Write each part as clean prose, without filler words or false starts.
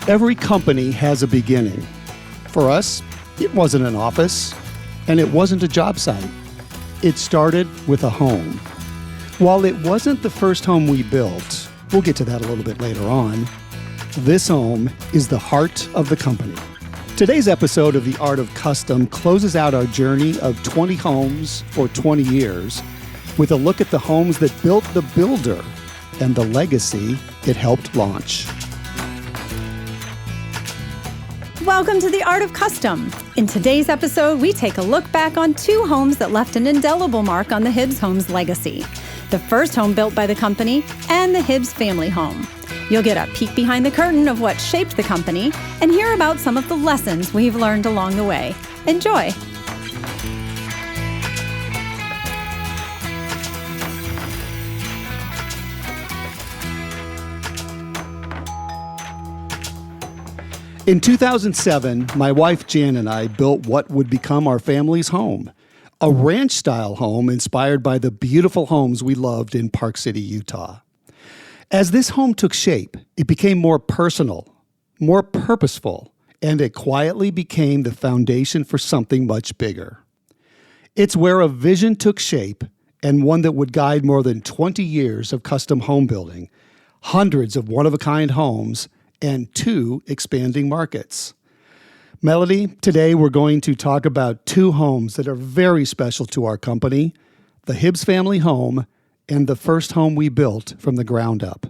Every company has a beginning. For us, it wasn't an office, and it wasn't a job site. It started with a home. While it wasn't the first home we built, we'll get to that a little bit later on, this home is the heart of the company. Today's episode of The Art of Custom closes out our journey of 20 homes for 20 years with a look at the homes that built the builder and the legacy it helped launch. Welcome to The Art of Custom. In today's episode, we take a look back on two homes that left an indelible mark on the Hibbs Home's legacy. The first home built by the company and the Hibbs Family Home. You'll get a peek behind the curtain of what shaped the company and hear about some of the lessons we've learned along the way. Enjoy. In 2007, my wife Jan and I built what would become our family's home, a ranch-style home inspired by the beautiful homes we loved in Park City, Utah. As this home took shape, it became more personal, more purposeful, and it quietly became the foundation for something much bigger. It's where a vision took shape, and one that would guide more than 20 years of custom home building, hundreds of one-of-a-kind homes, and 2 expanding markets. Melody, today we're going to talk about 2 homes that are very special to our company, the Hibbs Family Home and the first home we built from the ground up.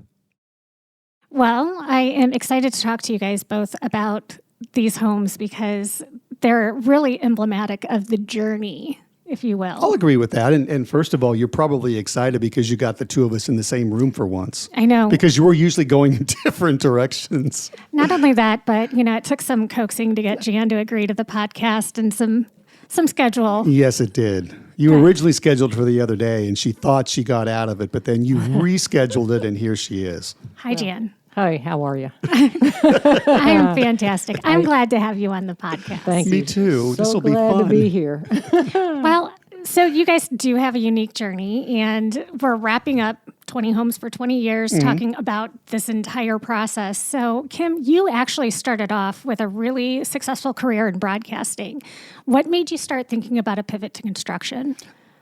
Well, I am excited to talk to you guys both about these homes because they're really emblematic of the journey, if you will. I'll agree with that. And first of all, you're probably excited because you got the 2 of us in the same room for once. I know. Because you were usually going in different directions. Not only that, but it took some coaxing to get Jan to agree to the podcast and some schedule. Yes, it did. You were originally scheduled for the other day, and she thought she got out of it, but then you rescheduled it, and here she is. Hi, Jan. Hi, how are you? I'm fantastic. I'm glad to have you on the podcast. Thank you. Me too. This will be glad fun. to be here. Well, so you guys do have a unique journey, and we're wrapping up 20 homes for 20 years talking about this entire process. So, Kim, you actually started off with a really successful career in broadcasting. What made you start thinking about a pivot to construction?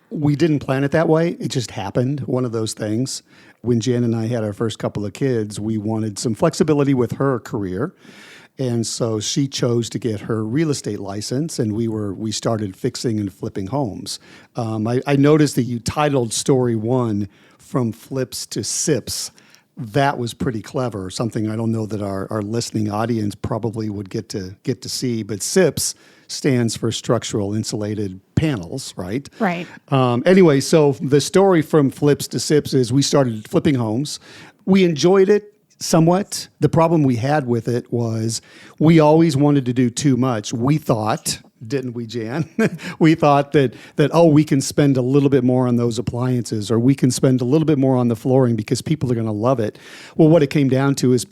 We didn't plan it that way. It just happened, one of those things. When Jan and I had our first couple of kids, we wanted some flexibility with her career. And so she chose to get her real estate license, and we started fixing and flipping homes. I noticed that you titled story 1, From Flips to Sips. That was pretty clever, something I don't know that our listening audience probably would get to see. But SIPs stands for structural insulated panels, right? Right. Anyway, so the story from Flips to Sips is we started flipping homes. We enjoyed it somewhat. The problem we had with it was we always wanted to do too much. We thought, didn't we, Jan? We thought that we can spend a little bit more on those appliances, or we can spend a little bit more on the flooring because people are going to love it. Well, what it came down to is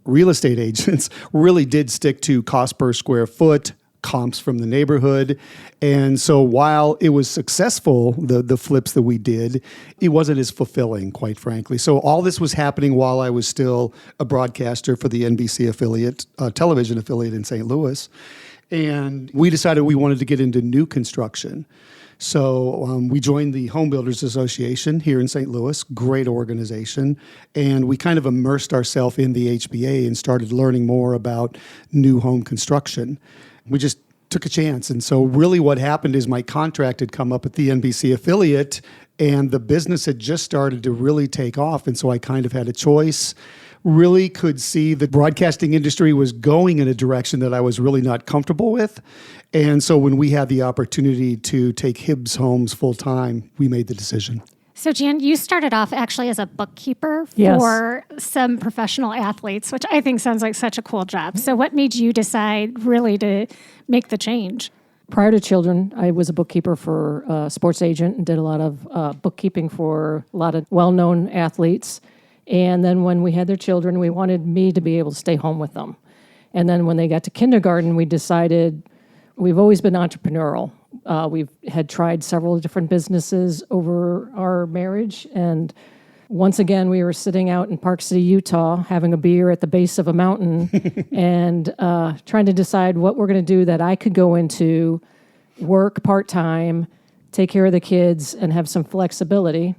real estate agents really did stick to cost per square foot, comps from the neighborhood. And so while it was successful, the flips that we did, it wasn't as fulfilling, quite frankly. So all this was happening while I was still a broadcaster for the NBC affiliate, television affiliate in St. Louis. And we decided we wanted to get into new construction. So we joined the Home Builders Association here in St. Louis, great organization, and we kind of immersed ourselves in the HBA and started learning more about new home construction. We just took a chance. And so really what happened is my contract had come up at the NBC affiliate, and the business had just started to really take off. And so I kind of had a choice. Really could see the broadcasting industry was going in a direction that I was really not comfortable with. And so when we had the opportunity to take Hibbs Homes full time, we made the decision. So, Jan, you started off actually as a bookkeeper Yes. for some professional athletes, which I think sounds like such a cool job. So what made you decide really to make the change? Prior to children, I was a bookkeeper for a sports agent and did a lot of bookkeeping for a lot of well-known athletes. And then when we had their children, we wanted me to be able to stay home with them. And then when they got to kindergarten, we decided we've always been entrepreneurial. We've had tried several different businesses over our marriage, and Once again, we were sitting out in Park City, Utah, having a beer at the base of a mountain and trying to decide what we're going to do that I could go into, work part-time, take care of the kids, and have some flexibility.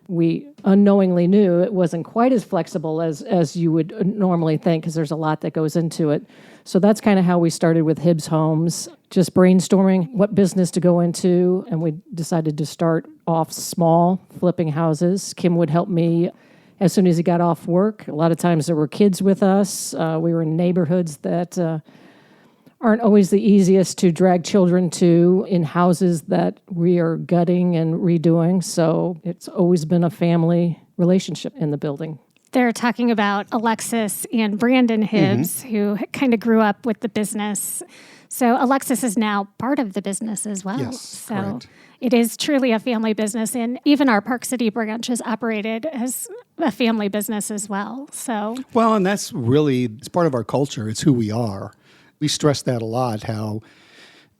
We unknowingly knew it wasn't quite as flexible as you would normally think because there's a lot that goes into it. So that's kind of how we started with Hibbs Homes, just brainstorming what business to go into, and we decided to start off small, flipping houses. Kim would help me as soon as he got off work. A lot of times there were kids with us. We were in neighborhoods that aren't always the easiest to drag children to, in houses that we are gutting and redoing. So it's always been a family relationship in the building. They're talking about Alexis and Brandon Hibbs, who kind of grew up with the business. So Alexis is now part of the business as well. Yes, so correct. It is truly a family business. And even our Park City branch is operated as a family business as well. So, Well, and that's really, it's part of our culture. It's who we are. We stress that a lot, how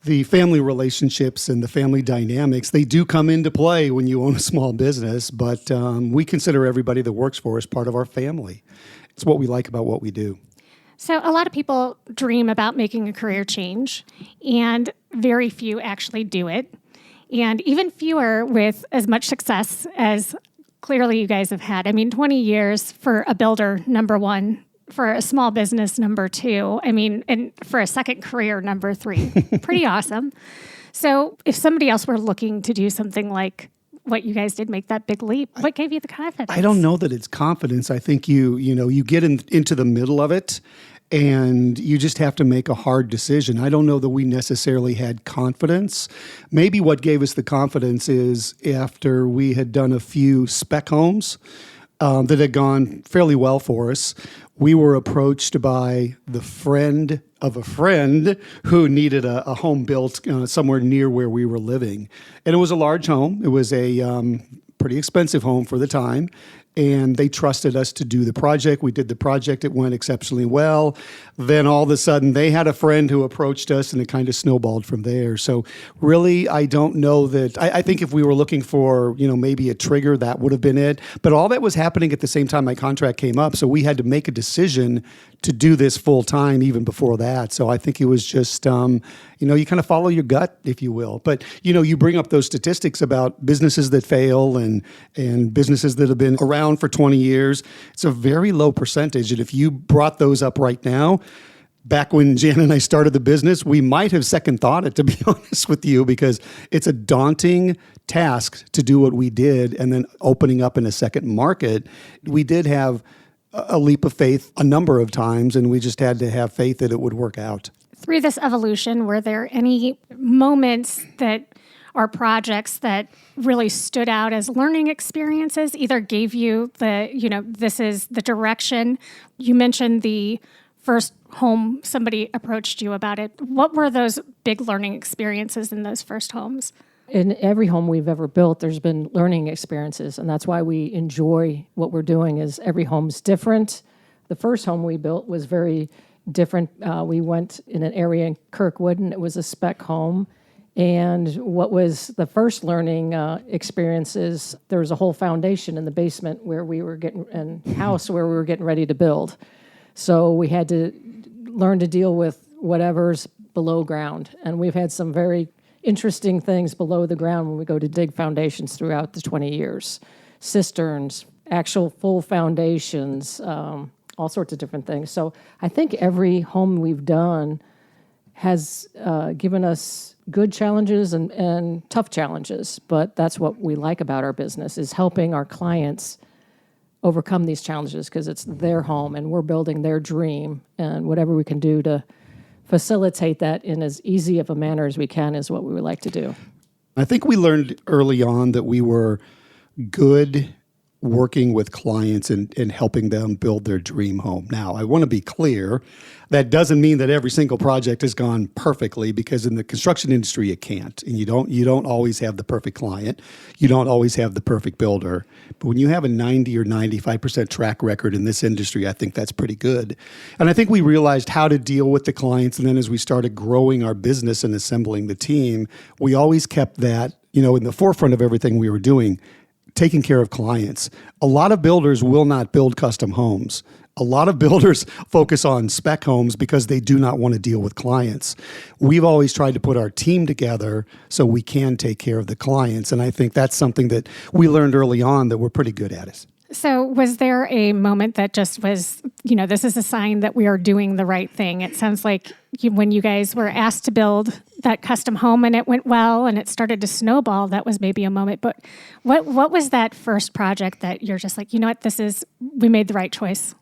the family relationships and the family dynamics, they do come into play when you own a small business, but we consider everybody that works for us part of our family. It's what we like about what we do. So a lot of people dream about making a career change, and very few actually do it, and even fewer with as much success as clearly you guys have had. I mean, 20 years for a builder, number one, for a small business, number two, and for a second career, number three. Pretty awesome. So if somebody else were looking to do something like what you guys did, make that big leap, what gave you the confidence? I don't know that it's confidence. I think you get into the middle of it and you just have to make a hard decision. I don't know that we necessarily had confidence. Maybe what gave us the confidence is after we had done a few spec homes that had gone fairly well for us, we were approached by the friend of a friend who needed a home built somewhere near where we were living. And it was a large home. It was a pretty expensive home for the time. And they trusted us to do the project. We did the project. It went exceptionally well. Then all of a sudden, they had a friend who approached us, and it kind of snowballed from there. So really, I don't know that. I think if we were looking for, maybe a trigger, that would have been it. But all that was happening at the same time my contract came up. So we had to make a decision to do this full time even before that. So I think it was just, you kind of follow your gut, if you will. But, you bring up those statistics about businesses that fail and businesses that have been around for 20 years. It's a very low percentage. And if you brought those up right now, back when Jan and I started the business, we might have second thought it, to be honest with you, because it's a daunting task to do what we did. And then opening up in a second market, we did have a leap of faith a number of times, and we just had to have faith that it would work out. Through this evolution, were there any moments that are projects that really stood out as learning experiences, either gave you this is the direction? You mentioned the first home, somebody approached you about it. What were those big learning experiences in those first homes? In every home we've ever built, there's been learning experiences, and that's why we enjoy what we're doing. Is every home's different. The first home we built was very different. We went in an area in Kirkwood, and it was a spec home. And what was the first learning experience is there was a whole foundation in the basement where we were getting, and house where we were getting ready to build. So we had to learn to deal with whatever's below ground, and we've had some very interesting things below the ground when we go to dig foundations throughout the 20 years. Cisterns, actual full foundations, all sorts of different things. So I think every home we've done has given us good challenges and tough challenges, but that's what we like about our business, is helping our clients overcome these challenges because it's their home and we're building their dream, and whatever we can do to facilitate that in as easy of a manner as we can is what we would like to do. I think we learned early on that we were good working with clients and helping them build their dream home. Now, I want to be clear, that doesn't mean that every single project has gone perfectly, because in the construction industry, it can't. And you don't always have the perfect client. You don't always have the perfect builder. But when you have a 90 or 95% track record in this industry, I think that's pretty good. And I think we realized how to deal with the clients. And then as we started growing our business and assembling the team, we always kept that, in the forefront of everything we were doing. taking care of clients. A lot of builders will not build custom homes. A lot of builders focus on spec homes because they do not want to deal with clients. We've always tried to put our team together so we can take care of the clients. And I think that's something that we learned early on that we're pretty good at it. So was there a moment that just was, you know, this is a sign that we are doing the right thing? It sounds like when you guys were asked to build that custom home and it went well and it started to snowball, that was maybe a moment. But what was that first project that you're just like, you know what, we made the right choice?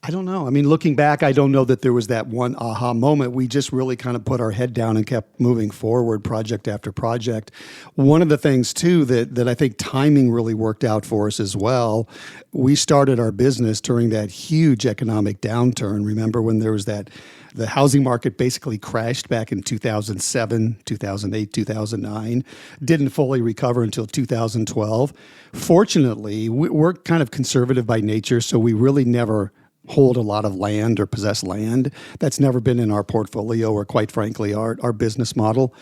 I don't know. I mean, looking back, I don't know that there was that one aha moment. We just really kind of put our head down and kept moving forward project after project. One of the things, too, that I think timing really worked out for us as well, we started our business during that huge economic downturn. Remember when there was the housing market basically crashed back in 2007, 2008, 2009, didn't fully recover until 2012. Fortunately, we're kind of conservative by nature, so we really never hold a lot of land or possess land. That's never been in our portfolio or, quite frankly, our business model.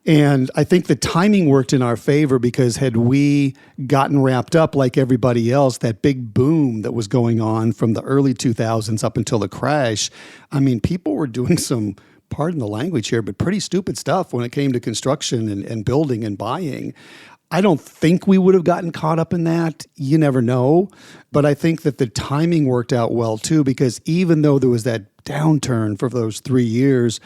And I think the timing worked in our favor because had we gotten wrapped up like everybody else, that big boom that was going on from the early 2000s up until the crash, I mean, people were doing some, pardon the language here, but pretty stupid stuff when it came to construction and building and buying. I don't think we would have gotten caught up in that. You never know. But I think that the timing worked out well, too, because even though there was that downturn for those 3 years,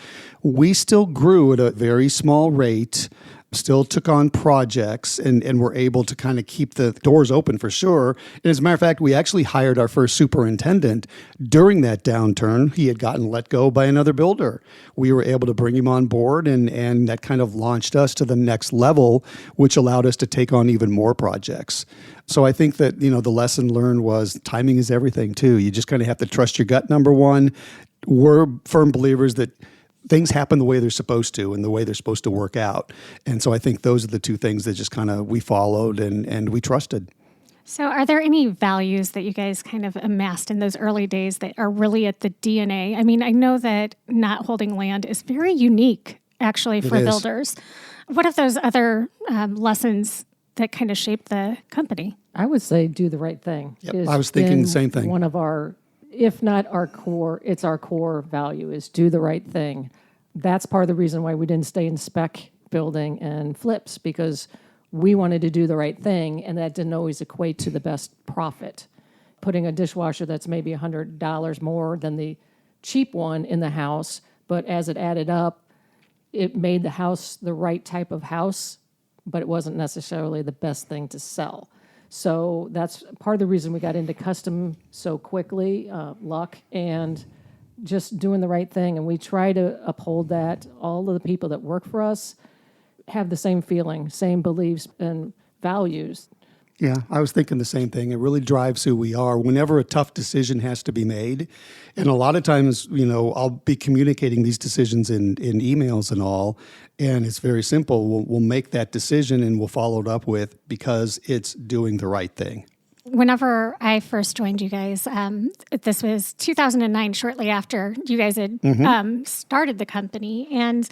we still grew at a very small rate, still took on projects, and were able to kind of keep the doors open for sure. And as a matter of fact, we actually hired our first superintendent during that downturn. He had gotten let go by another builder. We were able to bring him on board, and that kind of launched us to the next level, which allowed us to take on even more projects. So I think that, the lesson learned was timing is everything, too. You just kind of have to trust your gut, number one. We're firm believers that things happen the way they're supposed to and the way they're supposed to work out. And so I think those are the two things that just kind of we followed and we trusted. So are there any values that you guys kind of amassed in those early days that are really at the DNA? I mean, I know that not holding land is very unique, actually, for builders. What are those other lessons that kind of shaped the company? I would say do the right thing. Yep, I was thinking the same thing. One of our, if not our core, it's our core value is do the right thing. That's part of the reason why we didn't stay in spec building and flips, because we wanted to do the right thing, and that didn't always equate to the best profit. Putting a dishwasher that's maybe $100 more than the cheap one in the house, but as it added up, it made the house the right type of house, but it wasn't necessarily the best thing to sell. So that's part of the reason we got into custom so quickly, luck, and just doing the right thing. And we try to uphold that. All of the people that work for us have the same feeling, same beliefs and values. Yeah, I was thinking the same thing. It really drives who we are. Whenever a tough decision has to be made, and a lot of times, I'll be communicating these decisions in emails and all, and it's very simple. We'll make that decision and we'll follow it up with because it's doing the right thing. Whenever I first joined you guys, this was 2009, shortly after you guys had started the company, and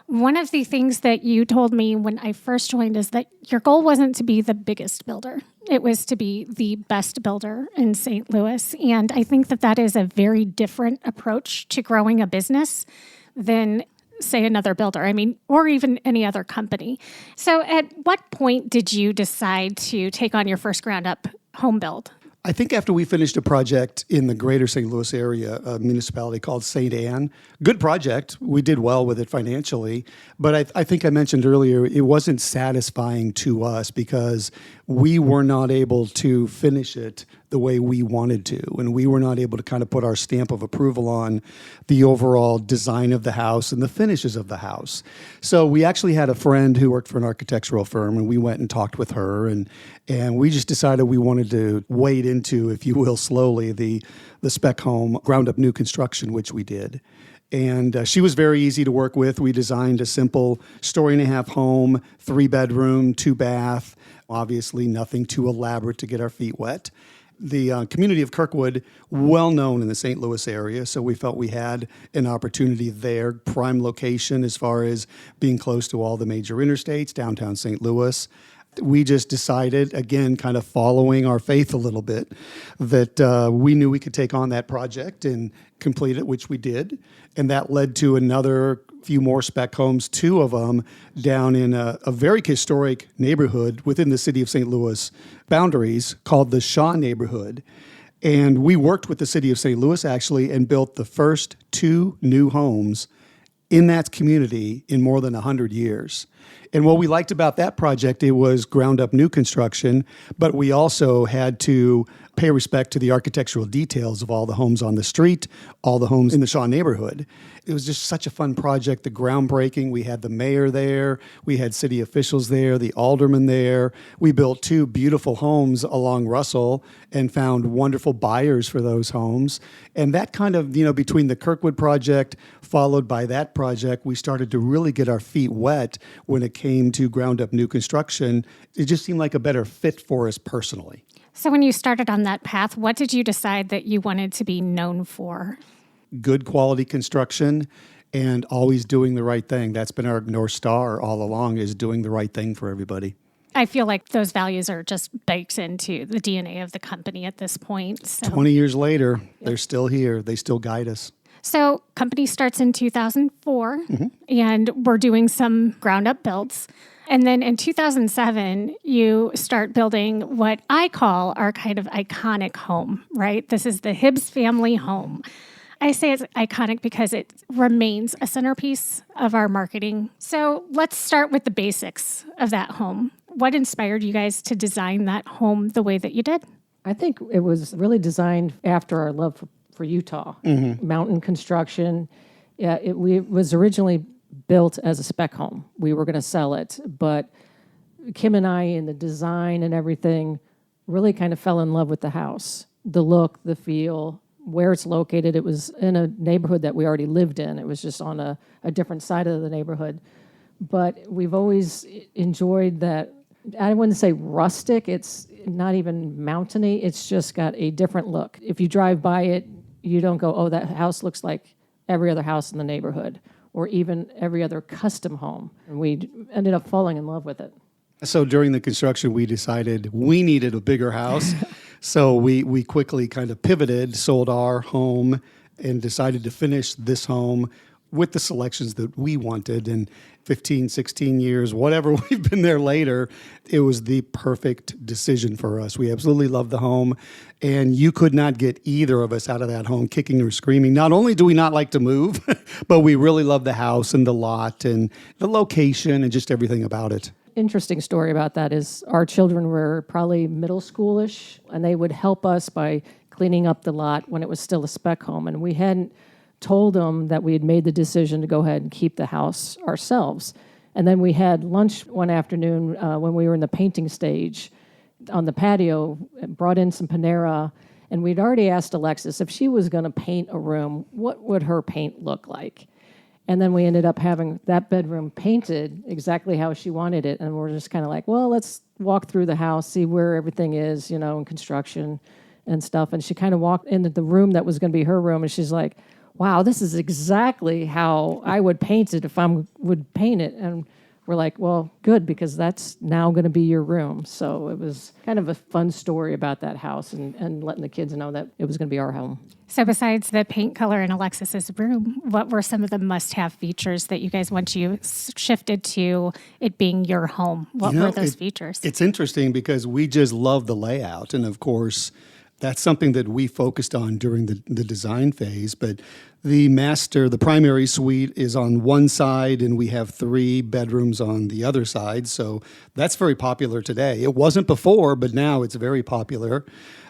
one of the things that you told me when I first joined is that your goal wasn't to be the biggest builder. It was to be the best builder in St. Louis. And I think that is a very different approach to growing a business than, say, another builder. I mean, or even any other company. So at what point did you decide to take on your first ground up home build? I think after we finished a project in the greater St. Louis area, a municipality called St. Anne, good project. We did well with it financially. But I think I mentioned earlier, it wasn't satisfying to us because we were not able to finish it the way we wanted to. And we were not able to kind of put our stamp of approval on the overall design of the house and the finishes of the house. So we actually had a friend who worked for an architectural firm, and we went and talked with her. And we just decided we wanted to wade into, if you will, slowly the spec home, ground up new construction, which we did. And she was very easy to work with. We designed a simple 1.5-story home, 3-bedroom, 2-bath, obviously nothing too elaborate to get our feet wet. The community of Kirkwood, well known in the St. Louis area, so we felt we had an opportunity there. Prime location as far as being close to all the major interstates, downtown St. Louis. We just decided, again, kind of following our faith a little bit, that we knew we could take on that project and complete it, which we did. And that led to another few more spec homes, 2 of them down in a very historic neighborhood within the city of St. Louis boundaries called the Shaw neighborhood. And we worked with the city of St. Louis, actually, and built the first 2 new homes in that community in more than 100 years. And what we liked about that project, it was ground up new construction, but we also had to pay respect to the architectural details of all the homes on the street, all the homes in the Shaw neighborhood. It was just such a fun project, the groundbreaking. We had the mayor there, we had city officials there, the alderman there. We built 2 beautiful homes along Russell and found wonderful buyers for those homes. And that kind of, between the Kirkwood project followed by that project, we started to really get our feet wet when it came to ground up new construction. It just seemed like a better fit for us personally. So when you started on that path, what did you decide that you wanted to be known for? Good quality construction and always doing the right thing. That's been our North Star all along, is doing the right thing for everybody. I feel like those values are just baked into the DNA of the company at this point. So. 20 years later, they're still here. They still guide us. So company starts in 2004, and we're doing some ground-up builds. And then in 2007, you start building what I call our kind of iconic home, right? This is the Hibbs Family Home. I say it's iconic because it remains a centerpiece of our marketing. So let's start with the basics of that home. What inspired you guys to design that home the way that you did? I think it was really designed after our love for Utah. Mountain construction. Yeah, it was originally built as a spec home. We were going to sell it, but Kim and I, in the design and everything, really kind of fell in love with the house. The look, the feel, where it's located. It was in a neighborhood that we already lived in. It was just on a different side of the neighborhood. But we've always enjoyed that. I wouldn't say rustic. It's not even mountainy. It's just got a different look. If you drive by it, you don't go, oh, that house looks like every other house in the neighborhood, or even every other custom home. And we ended up falling in love with it. So during the construction, we decided we needed a bigger house. So we quickly kind of pivoted, sold our home, and decided to finish this home with the selections that we wanted. And 15, 16 years, whatever we've been there later, it was the perfect decision for us. We absolutely love the home, and you could not get either of us out of that home kicking or screaming. Not only do we not like to move, but we really love the house and the lot and the location and just everything about it. Interesting story about that is our children were probably middle schoolish, and they would help us by cleaning up the lot when it was still a spec home. And we hadn't told them that we had made the decision to go ahead and keep the house ourselves. And then we had lunch one afternoon when we were in the painting stage on the patio, brought in some Panera, and we'd already asked Alexis if she was going to paint a room, what would her paint look like? And then we ended up having that bedroom painted exactly how she wanted it. And we're just kind of like, well, let's walk through the house, see where everything is, in construction and stuff. And she kind of walked into the room that was going to be her room, and she's like, wow, this is exactly how I would paint it if I would paint it. And we're like, well, good, because that's now going to be your room. So it was kind of a fun story about that house and letting the kids know that it was going to be our home. So besides the paint color in Alexis's room, what were some of the must-have features that you guys, once you shifted to it being your home, what were those features? It's interesting because we just love the layout. And of course, that's something that we focused on during the design phase. But the primary suite is on one side, and we have 3 bedrooms on the other side. So that's very popular today. It wasn't before, but now it's very popular.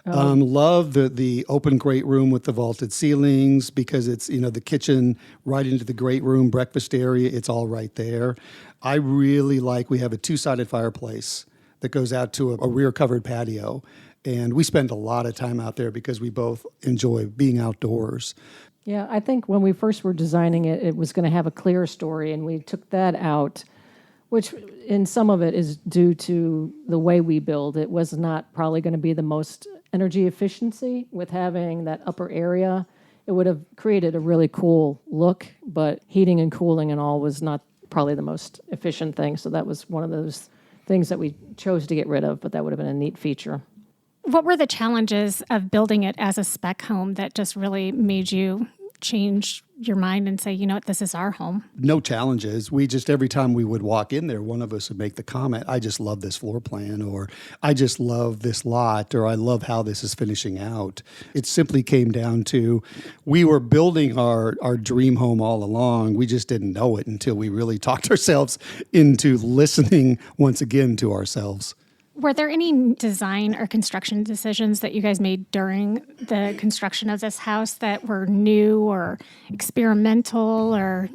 Love the open great room with the vaulted ceilings, because it's, the kitchen right into the great room, breakfast area. It's all right there. I really we have a 2-sided fireplace that goes out to a rear covered patio. And we spend a lot of time out there because we both enjoy being outdoors. Yeah, I think when we first were designing it, it was going to have a clear story, and we took that out, which in some of it is due to the way we build. It was not probably going to be the most energy efficiency with having that upper area. It would have created a really cool look, but heating and cooling and all was not probably the most efficient thing. So that was one of those things that we chose to get rid of, but that would have been a neat feature. What were the challenges of building it as a spec home that just really made you change your mind and say, you know what, this is our home? No challenges. We just, every time we would walk in there, one of us would make the comment, I just love this floor plan, or I just love this lot, or I love how this is finishing out. It simply came down to, we were building our dream home all along. We just didn't know it until we really talked ourselves into listening once again to ourselves. Were there any design or construction decisions that you guys made during the construction of this house that were new or experimental or?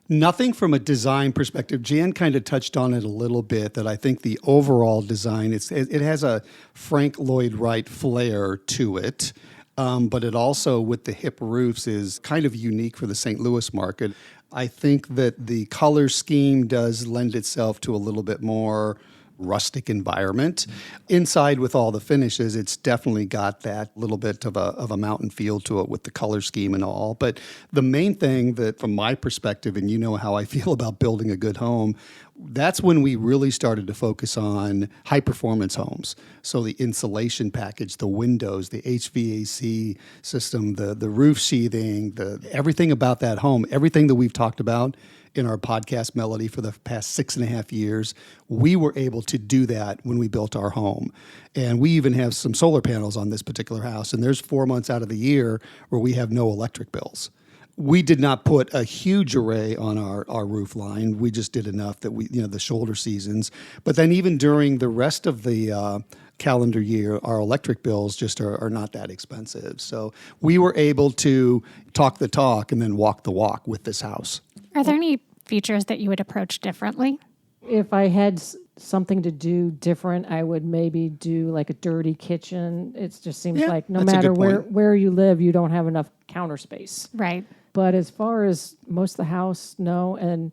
Nothing from a design perspective. Jan kind of touched on it a little bit, that I think the overall design, it has a Frank Lloyd Wright flair to it, but it also, with the hip roofs, is kind of unique for the St. Louis market. I think that the color scheme does lend itself to a little bit more rustic environment. Inside, with all the finishes, it's definitely got that little bit of a mountain feel to it with the color scheme and all. But the main thing that, from my perspective, and you know how I feel about building a good home, that's when we really started to focus on high performance homes. So the insulation package, the windows, the HVAC system, the roof sheathing, everything about that home, everything that we've talked about in our podcast Melody for the past 6.5 years, we were able to do that when we built our home. And we even have some solar panels on this particular house, and there's 4 months out of the year where we have no electric bills. We did not put a huge array on our roof line. We just did enough that the shoulder seasons. But then even during the rest of the calendar year, our electric bills just are not that expensive. So we were able to talk the talk and then walk the walk with this house. Are there any features that you would approach differently? If I had something to do different, I would maybe do like a dirty kitchen. It just seems like no matter where you live, you don't have enough counter space. Right. But as far as most of the house, no. And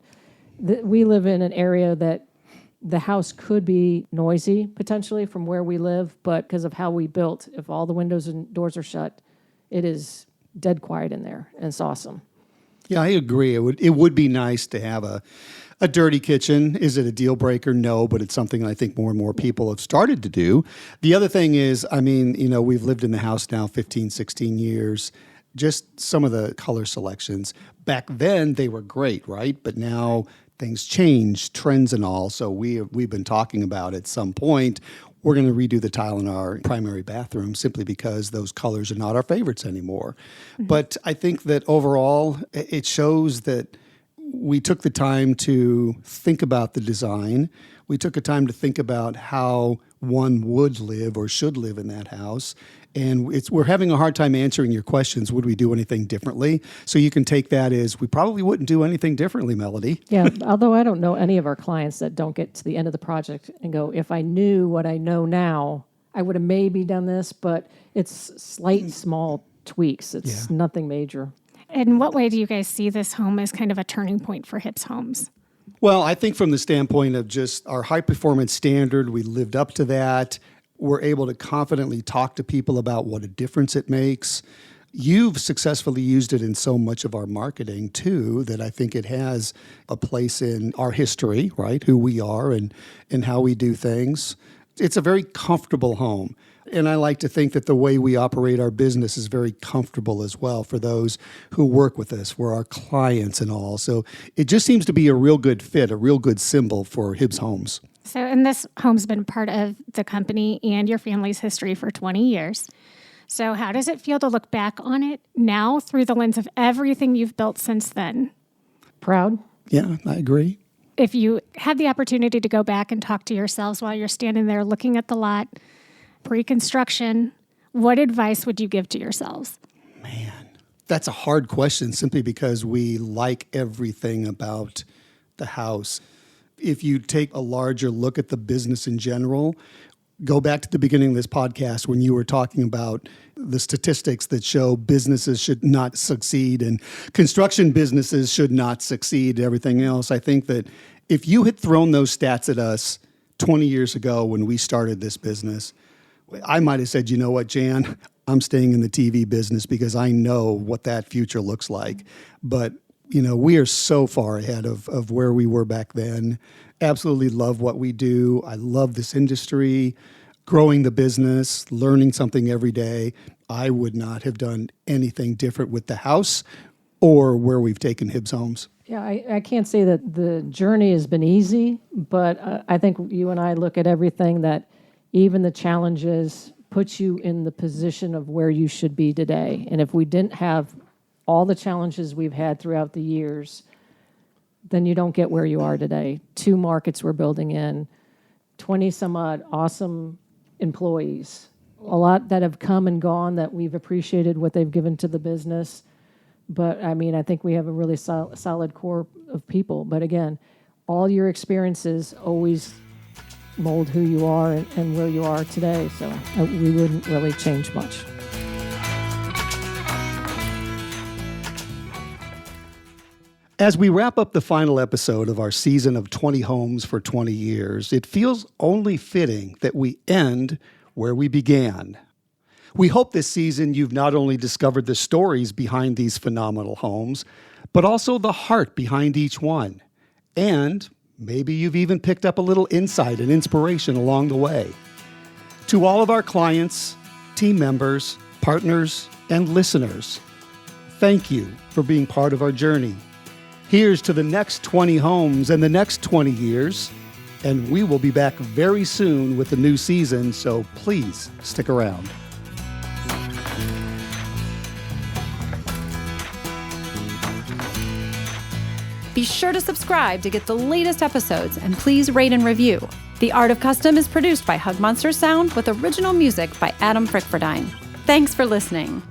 we live in an area that the house could be noisy potentially from where we live, but because of how we built, if all the windows and doors are shut, it is dead quiet in there, and it's awesome. Yeah, I agree. It would be nice to have a dirty kitchen. Is it a deal breaker? No, but it's something I think more and more people have started to do. The other thing is, we've lived in the house now 15, 16 years. Just some of the color selections. Back then, they were great, right? But now things change, trends and all. So we've been talking about at some point, we're going to redo the tile in our primary bathroom simply because those colors are not our favorites anymore. Mm-hmm. But I think that overall, it shows that we took the time to think about the design. We took a time to think about how one would live or should live in that house. And we're having a hard time answering your questions. Would we do anything differently? So you can take that as we probably wouldn't do anything differently, Melody. Yeah, although I don't know any of our clients that don't get to the end of the project and go, if I knew what I know now, I would have maybe done this, but it's slight, small tweaks. It's nothing major. In what way do you guys see this home as kind of a turning point for Hibbs Homes? Well, I think from the standpoint of just our high performance standard, we lived up to that. We're able to confidently talk to people about what a difference it makes. You've successfully used it in so much of our marketing, too, that I think it has a place in our history, right? Who we are and how we do things. It's a very comfortable home. And I like to think that the way we operate our business is very comfortable as well for those who work with us, for our clients and all. So it just seems to be a real good fit, a real good symbol for Hibbs Homes. So, and this home's been part of the company and your family's history for 20 years. So how does it feel to look back on it now through the lens of everything you've built since then? Proud. Yeah, I agree. If you had the opportunity to go back and talk to yourselves while you're standing there looking at the lot, pre-construction, what advice would you give to yourselves? Man, that's a hard question simply because we like everything about the house. If you take a larger look at the business in general, go back to the beginning of this podcast when you were talking about the statistics that show businesses should not succeed and construction businesses should not succeed, everything else. I think that if you had thrown those stats at us 20 years ago when we started this business, I might have said, you know what, Jan, I'm staying in the TV business because I know what that future looks like. But we are so far ahead of where we were back then. absolutely love what we do. I love this industry, growing the business, learning something every day. I would not have done anything different with the house or where we've taken Hibbs Homes. Yeah, I can't say that the journey has been easy, but I think you and I look at everything that even the challenges puts you in the position of where you should be today. And if we didn't have all the challenges we've had throughout the years, then you don't get where you are today. 2 markets we're building in, 20 some odd awesome employees, a lot that have come and gone that we've appreciated what they've given to the business. But I mean, I think we have a really solid core of people. But again, all your experiences always mold who you are and where you are today. So we wouldn't really change much. As we wrap up the final episode of our season of 20 Homes for 20 Years, it feels only fitting that we end where we began. We hope this season you've not only discovered the stories behind these phenomenal homes, but also the heart behind each one. And maybe you've even picked up a little insight and inspiration along the way. To all of our clients, team members, partners, and listeners, thank you for being part of our journey. Here's to the next 20 homes and the next 20 years, and we will be back very soon with a new season, so please stick around. Be sure to subscribe to get the latest episodes, and please rate and review. The Art of Custom is produced by Hug Monster Sound with original music by Adam Frickfordine. Thanks for listening.